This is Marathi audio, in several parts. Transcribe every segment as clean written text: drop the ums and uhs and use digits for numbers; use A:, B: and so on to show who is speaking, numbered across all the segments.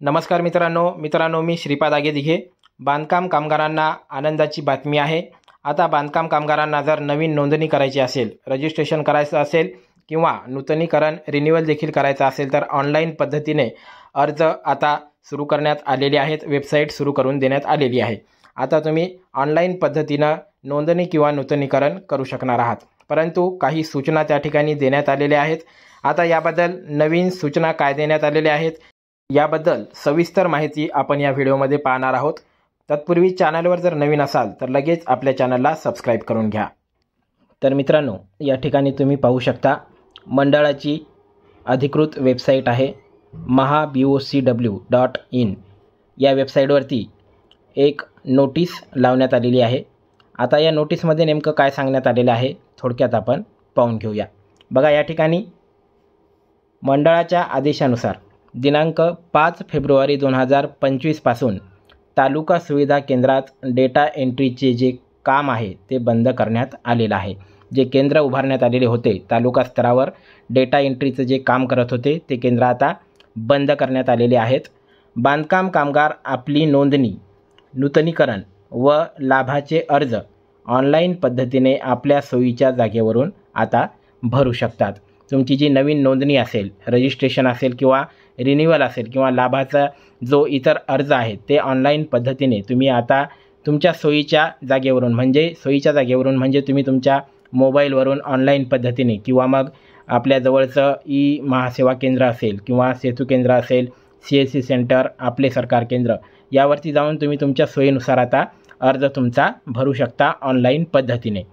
A: नमस्कार मित्रांनो मी श्रीपाद आगेदिघे। बांधकाम कामगारांना आनंदाची बातमी आहे। आता बांधकाम कामगारांना जर नवीन नोंदणी करायची असेल, रजिस्ट्रेशन करायचं असेल किंवा नूतनीकरण रिन्यूअल देखील करायचं असेल तर ऑनलाईन पद्धतीने अर्ज आता सुरू करण्यात आलेले आहेत। वेबसाईट सुरू करून देण्यात आलेली आहे। आता तुम्ही ऑनलाईन पद्धतीने नोंदणी किंवा नूतनीकरण करू शकणार आहात, परंतु काही सूचना त्या ठिकाणी देण्यात आलेल्या आहेत। आता याबद्दल नवीन सूचना काय देण्यात आलेल्या आहेत याबद्दल सविस्तर माहिती आपण या व्हिडिओमध्ये पाहणार आहोत। तत्पूर्वी चॅनलवर जर नवीन असाल तर लगेच आपल्या चॅनलला सबस्क्राइब करून घ्या। तर मित्रांनो, या ठिकाणी तुम्ही पाहू शकता मंडळाची अधिकृत वेबसाईट आहे mahabocw.in। या वेबसाईटवरती एक नोटीस लावण्यात आलेली आहे। आता या नोटीसमध्ये नेमकं काय सांगण्यात आलेलं आहे थोडक्यात आपण पाहून घेऊया। बघा, या ठिकाणी मंडळाच्या आदेशानुसार दिनांक 5 फेब्रुवारी 2025 पासून तालुका सुविधा केंद्रात डेटा एंट्रीचे जे काम आहे ते बंद करण्यात आलेलं आहे। जे केंद्र उभारण्यात आलेले होते तालुका स्तरावर डेटा एंट्रीचं जे काम करत होते ते केंद्र आता बंद करण्यात आलेले आहेत। बांधकाम कामगार आपली नोंदणी, नूतनीकरण व लाभाचे अर्ज ऑनलाईन पद्धतीने आपल्या सोयीच्या जागेवरून आता भरू शकतात। तुमची जी नवीन नोंदणी असेल, रजिस्ट्रेशन असेल किंवा रिन्यूअल असेल किंवा लाभाचा जो इतर अर्ज आहे ते ऑनलाईन पद्धतीने तुम्ही आता तुमच्या सोयीच्या जागेवरून म्हणजे तुम्ही तुमच्या मोबाईलवरून ऑनलाईन पद्धतीने किंवा मग आपल्या जवळचं महासेवा केंद्र असेल किंवा सेतू केंद्र असेल, CSC सेंटर, आपले सरकार केंद्र यावरती जाऊन तुम्ही तुमच्या सोयीनुसार आता अर्ज तुमचा भरू शकता ऑनलाईन पद्धतीने।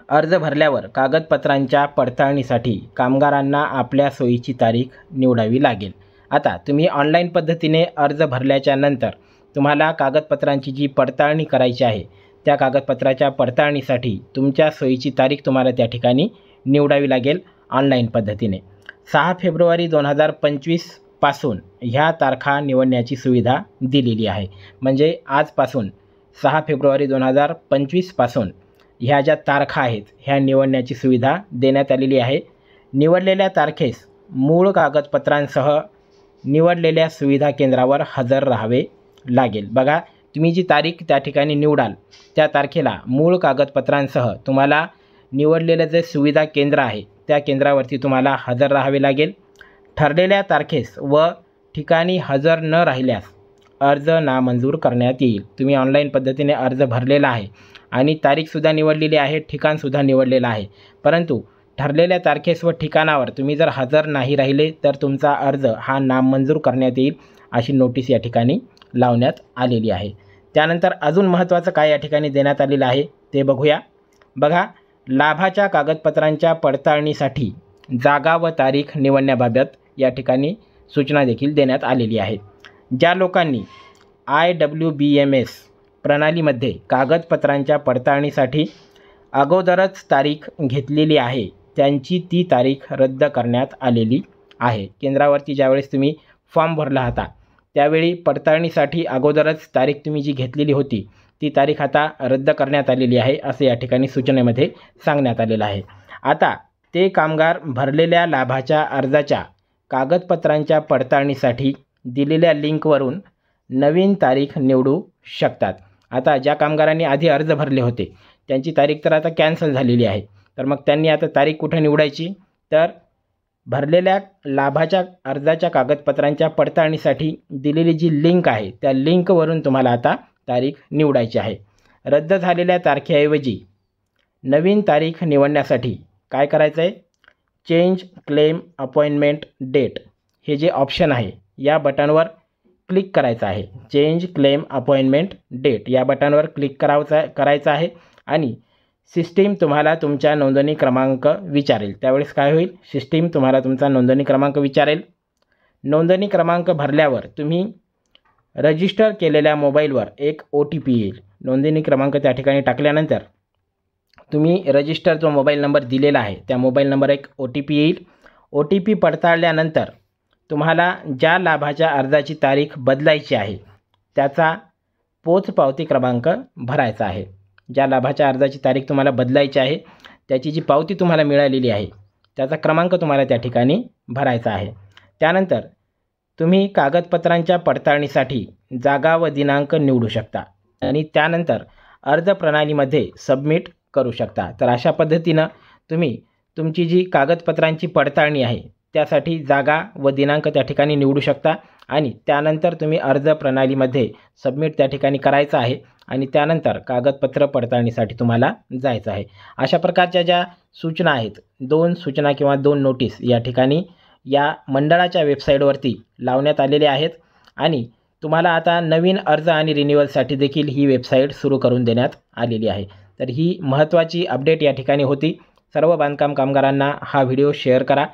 A: अर्ज भरल्यावर कागदपत्रांच्या पडताळणीसाठी कामगारांना आपल्या सोयीची तारीख निवडावी लागेल। आता तुम्ही ऑनलाईन पद्धतीने अर्ज भरल्याच्या नंतर तुम्हाला कागदपत्रांची जी पडताळणी करायची आहे त्या कागदपत्राच्या पडताळणीसाठी तुमच्या सोयीची तारीख तुम्हाला त्या ठिकाणी निवडावी लागेल ऑनलाईन पद्धतीने। 6 फेब्रुवारी 2025 पासून ह्या तारखा निवडण्याची सुविधा दिलेली आहे। म्हणजे आजपासून 6 फेब्रुवारी 2025 पासून ह्या ज्या तारखा आहेत ह्या निवडण्याची सुविधा देण्यात आलेली आहे। निवडलेल्या तारखेस मूळ कागदपत्रांसह निवडलेल्या सुविधा केंद्रावर हजर राहावे लागेल। बघा, तुम्ही जी तारीख त्या ठिकाणी निवडाल त्या तारखेला मूळ कागदपत्रांसह तुम्हाला निवडलेलं जे सुविधा केंद्र आहे त्या केंद्रावरती तुम्हाला हजर राहावे लागेल। ठरलेल्या तारखेस व ठिकाणी हजर न राहिल्यास अर्ज नामंजूर करण्यात येईल। तुम्ही ऑनलाईन पद्धतीने अर्ज भरलेला आहे आणि तारीखसुद्धा निवडलेली आहे, ठिकाणसुद्धा निवडलेलं आहे, परंतु ठरलेल्या तारखेस व ठिकाणावर तुम्ही जर हजर नाही राहिले तर तुमचा अर्ज हा नामंजूर करण्यात येईल, अशी नोटीस या ठिकाणी लावण्यात आलेली आहे। त्यानंतर अजून महत्त्वाचं काय या ठिकाणी देण्यात आलेलं आहे ते बघूया। बघा, लाभाच्या कागदपत्रांच्या पडताळणीसाठी जागा व तारीख निवडण्याबाबत या ठिकाणी सूचना देखील देण्यात आलेली आहे। ज्या लोकांनी IWBMS प्रणालीमध्ये कागदपत्रांच्या पडताळणीसाठी अगोदरच तारीख घेतलेली आहे त्यांची ती तारीख रद्द करण्यात आलेली आहे। केंद्रावरती ज्यावेळेस तुम्ही फॉर्म भरला होता त्यावेळी पडताळणीसाठी अगोदरच तारीख तुम्ही जी घेतलेली होती ती तारीख आता रद्द करण्यात आलेली आहे असे या ठिकाणी सूचनेमध्ये सांगण्यात आलेलं आहे। आता ते कामगार भरलेल्या लाभाच्या अर्जाच्या कागदपत्रांच्या पडताळणीसाठी दिलेल्या लिंकवरून नवीन तारीख निवडू शकतात। आता ज्या कामगारांनी आधी अर्ज भरले होते त्यांची तारीख तर आता कॅन्सल झालेली आहे, तर मग त्यांनी आता तारीख कुठे निवडायची, तर भरलेल्या लाभाच्या अर्जाच्या कागदपत्रांच्या पडताळणीसाठी दिलेली जी लिंक आहे त्या लिंकवरून तुम्हाला आता तारीख निवडायची आहे। रद्द झालेल्या तारखेऐवजी नवीन तारीख निवडण्यासाठी काय करायचं आहे, चेंज क्लेम अपॉइंटमेंट डेट हे जे ऑप्शन आहे या बटनवर क्लिक करायचं आहे। चेंज क्लेम अपॉइंटमेंट डेट या बटनवर क्लिक करायचं आहे आणि सिस्टीम तुम्हाला तुमच्या नोंदणी क्रमांक विचारेल। त्यावेळेस काय होईल, सिस्टीम तुम्हाला तुमचा नोंदणी क्रमांक विचारेल। नोंदणी क्रमांक भरल्यावर तुम्ही रजिस्टर केलेल्या मोबाईलवर एक OTP येईल। नोंदणी क्रमांक त्या ठिकाणी टाकल्यानंतर तुम्ही रजिस्टर जो मोबाईल नंबर दिलेला आहे त्या मोबाईल नंबर एक OTP येईल। OTP पडताळल्यानंतर तुम्हाला ज्या लाभाच्या अर्जाची तारीख बदलायची आहे त्याचा पोचपावती क्रमांक भरायचा आहे। ज्या लाभाच्या अर्जाची तारीख तुम्हाला बदलायची आहे त्याची जी पावती तुम्हाला मिळालेली आहे त्याचा क्रमांक तुम्हाला त्या ठिकाणी भरायचा आहे। त्यानंतर तुम्ही कागदपत्रांच्या पडताळणीसाठी जागा व दिनांक निवडू शकता आणि त्यानंतर अर्ज प्रणालीमध्ये सबमिट करू शकता। तर अशा पद्धतीनं तुम्ही तुमची जी कागदपत्रांची पडताळणी आहे त्यासाठी जागा व दिनांक त्या ठिकाणी निवडू शकता आणि त्यानंतर तुम्ही अर्ज प्रणालीमध्ये सबमिट त्या ठिकाणी करायचं आहे आणि त्यानंतर कागदपत्र पडताळणीसाठी तुम्हाला जायचं आहे। अशा प्रकारच्या ज्या सूचना आहेत, 2 सूचना किंवा 2 नोटीस या ठिकाणी या मंडळाच्या वेबसाईटवरती लावण्यात आलेले आहेत आणि तुम्हाला आता नवीन अर्ज आणि रिन्युअलसाठी देखील ही वेबसाईट सुरू करून देण्यात आलेली आहे। तर ही महत्त्वाची अपडेट या ठिकाणी होती। सर्व बांधकाम कामगारांना हा व्हिडिओ शेअर करा।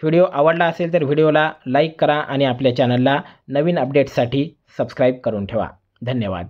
A: व्हिडिओ आवडला असेल तर व्हिडिओला लाईक करा आणि आपल्या चॅनलला नवीन अपडेट्ससाठी सबस्क्राईब करून ठेवा। धन्यवाद।